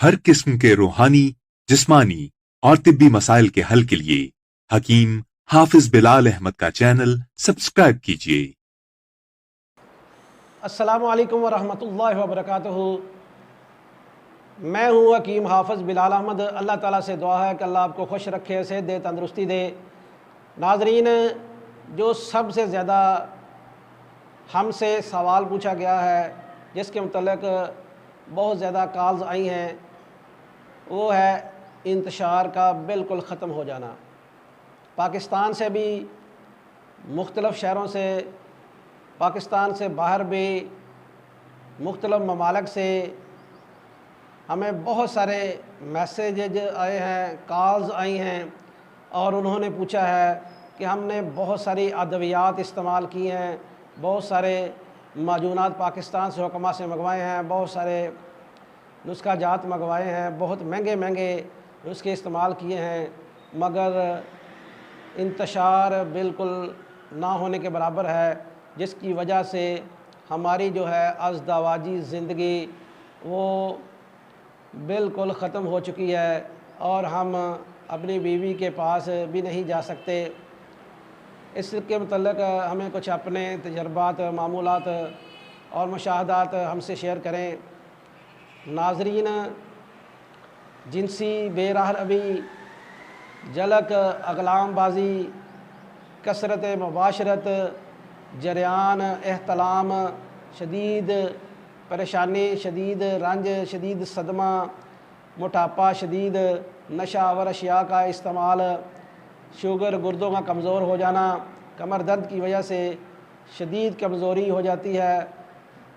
हर किस्म के रूहानी, जिस्मानी और तिब्बी मसाइल के हल के लिए हकीम हाफिज बिलाल अहमद का चैनल सब्सक्राइब कीजिए। अस्सलामु अलैकुम वरहमतुल्लाहि वबरकातुहू। मैं हूँ हकीम हाफिज़ बिलाल अहमद। अल्लाह ताला से दुआ है कि अल्लाह आपको खुश रखे, सेहत दे, तंदरुस्ती दे। नाजरीन, जो सबसे ज़्यादा हमसे सवाल पूछा गया है, जिसके मतलब बहुत ज़्यादा कॉल्स आई हैं, वो है इंतशार का बिल्कुल ख़त्म हो जाना। पाकिस्तान से भी, मुख्तलिफ़ शहरों से, पाकिस्तान से बाहर भी, मुख्तलिफ़ ममालिक से हमें बहुत सारे मैसेजेज आए हैं, कॉल्स आई हैं और उन्होंने पूछा है कि हमने बहुत सारी अद्वियात इस्तेमाल की हैं, बहुत सारे माजूनात पाकिस्तान से हुक्मा से मंगवाए हैं, बहुत सारे नुस्खा जात मंगवाए हैं, बहुत महंगे महंगे नुस्खे इस्तेमाल किए हैं, मगर इंतशार बिल्कुल ना होने के बराबर है, जिसकी वजह से हमारी जो है अज़दवाजी ज़िंदगी वो बिल्कुल ख़त्म हो चुकी है और हम अपनी बीवी के पास भी नहीं जा सकते। इसके मतलब हमें कुछ अपने तजर्बात, मामूलात और मुशाहदात हमसे शेयर करें। नाजरीन, जिनसी बेरहमी, जलक, अगलामबाजी, कसरत मुबाशरत, जरियान, एहतलाम, शदीद परेशानी, शदीद रंज, शदीद सदमा, मोटापा शदीद, नशा आवर अशिया का इस्तेमाल, शुगर, गुर्दों का कमज़ोर हो जाना, कमर दर्द की वजह से शदीद कमज़ोरी हो जाती है।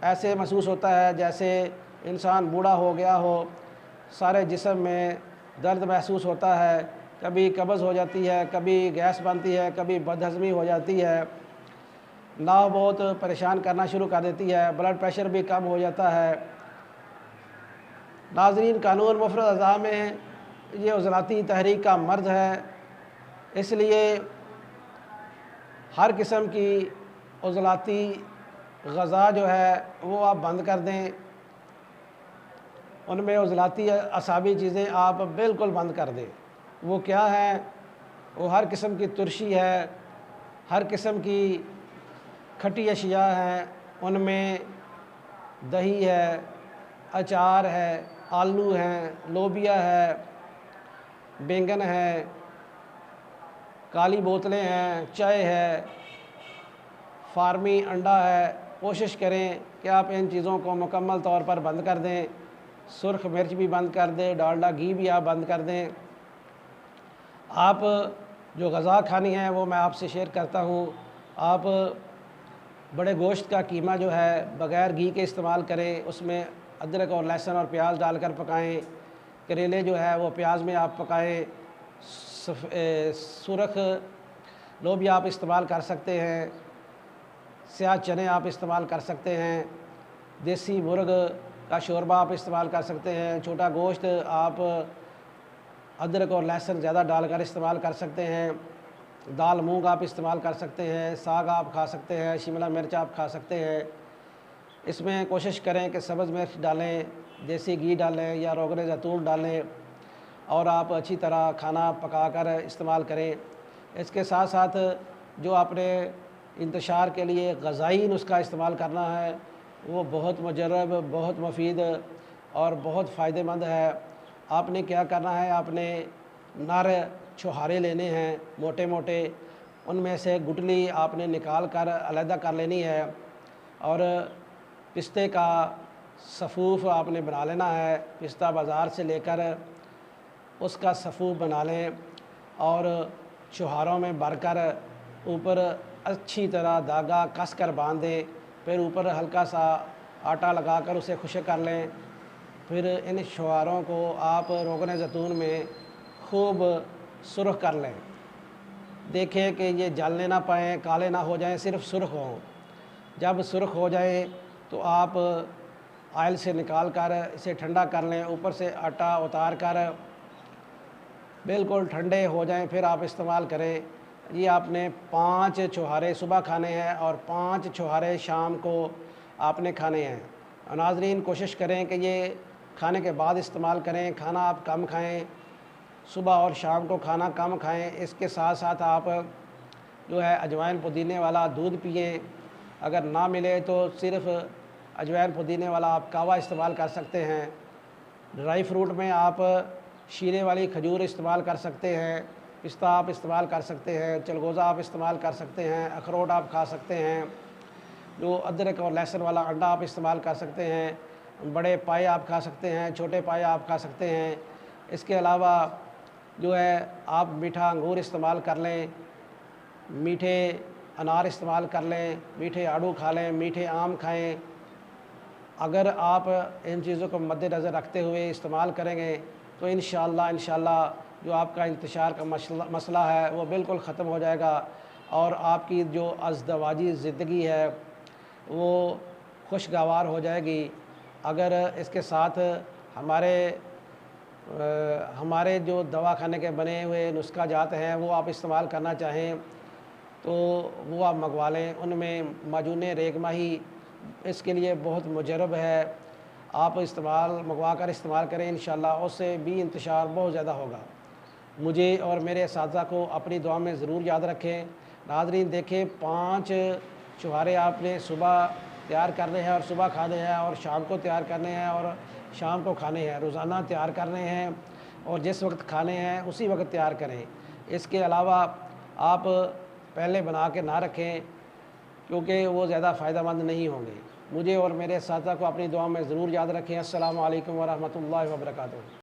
ऐसे महसूस होता है जैसे इंसान बूढ़ा हो गया हो, सारे जिस्म में दर्द महसूस होता है, कभी कब्ज़ हो जाती है, कभी गैस बनती है, कभी बदहज़मी हो जाती है, नाव बहुत परेशान करना शुरू कर देती है, ब्लड प्रेशर भी कम हो जाता है। नाज़रीन, कानून मुफ़रद अज़ा में ये उज़लाती तहरीक का मर्ज़ है, इसलिए हर किस्म की उज़लाती ग़ज़ा जो है वो आप बंद कर दें। उनमें उज़लाती असाबी चीज़ें आप बिल्कुल बंद कर दें। वो क्या है? वो हर किस्म की तुरशी है, हर किस्म की खट्टी अशिया हैं, उनमें दही है, अचार है, आलू हैं, लोबिया है, बैंगन है, काली बोतलें हैं, चाय है, फार्मी अंडा है। कोशिश करें कि आप इन चीज़ों को मुकम्मल तौर पर बंद कर दें। सुर्ख मिर्च भी बंद कर दें, डालडा घी भी आप बंद कर दें। आप जो ग़ज़ा खानी है वो मैं आपसे शेयर करता हूँ। आप बड़े गोश्त का कीमा जो है बग़ैर घी के इस्तेमाल करें, उसमें अदरक और लहसुन और प्याज डालकर पकाएं। करेले जो है वो प्याज में आप पकाएं। सुरख लोबिया आप इस्तेमाल कर सकते हैं, स्याह चने आप इस्तेमाल कर सकते हैं, देसी मुर्ग का शोरबा आप इस्तेमाल कर सकते हैं, छोटा गोश्त आप अदरक और लहसुन ज़्यादा डालकर इस्तेमाल कर सकते हैं, दाल मूंग आप इस्तेमाल कर सकते हैं, साग आप खा सकते हैं, शिमला मिर्च आप खा सकते हैं। इसमें कोशिश करें कि सब्ज़ मिर्च डालें, देसी घी डालें या रोगन ज़ैतून डालें और आप अच्छी तरह खाना पकाकर इस्तेमाल करें। इसके साथ साथ जो आपने इंतशार के लिए ग़ज़ाई नुस्खा इस्तेमाल करना है वो बहुत मुजर्रब, बहुत मुफीद और बहुत फ़ायदेमंद है। आपने क्या करना है, आपने नर छुहारे लेने हैं मोटे मोटे, उनमें से गुठली आपने निकाल कर अलहदा कर लेनी है और पिस्ते का सफ़ूफ़ आपने बना लेना है। पिस्ता बाज़ार से लेकर उसका सफ़ूफ़ बना लें और छुहारों में भरकर ऊपर अच्छी तरह धागा कस कर बांध दें। फिर ऊपर हल्का सा आटा लगाकर उसे खुश्क कर लें। फिर इन छुहारों को आप रोगन ज़ैतून में खूब सुर्ख कर लें। देखें कि ये जलने ना पाएँ, काले ना हो जाएं, सिर्फ सुर्ख हों। जब सुर्ख हो जाए तो आप आयल से निकाल कर इसे ठंडा कर लें। ऊपर से आटा उतार कर बिल्कुल ठंडे हो जाएं, फिर आप इस्तेमाल करें। ये आपने 5 छुहारे सुबह खाने हैं और 5 छुहारे शाम को आपने खाने हैं। नाज़रीन, कोशिश करें कि ये खाने के बाद इस्तेमाल करें। खाना आप कम खाएं, सुबह और शाम को खाना कम खाएं। इसके साथ साथ आप जो है अजवाइन पुदीने वाला दूध पिएं। अगर ना मिले तो सिर्फ़ अजवाइन पुदीने वाला आप कावा इस्तेमाल कर सकते हैं। ड्राई फ्रूट में आप शीरे वाली खजूर इस्तेमाल कर सकते हैं, पिस्ता आप इस्तेमाल कर सकते हैं, चिलगोज़ा आप इस्तेमाल कर सकते हैं, अखरोट आप खा सकते हैं। जो अदरक और लहसुन वाला अंडा आप इस्तेमाल कर सकते हैं। बड़े पाए आप खा सकते हैं, छोटे पाए आप खा सकते हैं। इसके अलावा जो है आप मीठा अंगूर इस्तेमाल कर लें, मीठे अनार इस्तेमाल कर लें, मीठे आड़ू खा लें, मीठे आम खाएं। अगर आप इन चीज़ों को मद्देनज़र रखते हुए इस्तेमाल करेंगे तो इंशाअल्लाह जो आपका इंतशार का मसला है वो बिल्कुल ख़त्म हो जाएगा और आपकी जो अज़दवाजी ज़िंदगी है वो खुशगवार हो जाएगी। अगर इसके साथ हमारे जो दवाखाने के बने हुए नुस्खा जात हैं वो आप इस्तेमाल करना चाहें तो वो आप मंगवा लें। उनमें माजून रेगमा ही इसके लिए बहुत मुजरब है। आप मंगवा कर इस्तेमाल करें, इंशाअल्लाह उससे भी इंतशार बहुत ज़्यादा होगा। मुझे और मेरे साथी को अपनी दुआ में ज़रूर याद रखें। नाज़रीन देखें, 5 छुहारे आपने सुबह तैयार करने हैं और सुबह खाने हैं और शाम को तैयार करने हैं और शाम को खाने हैं। रोज़ाना तैयार करने हैं और जिस वक्त खाने हैं उसी वक्त तैयार करें। इसके अलावा आप पहले बना के ना रखें क्योंकि वो ज़्यादा फ़ायदेमंद नहीं होंगे। मुझे और मेरे साथी को अपनी दुआ में ज़रूर याद रखें। अस्सलामु अलैकुम व रहमतुल्लाहि व बरकातुहू।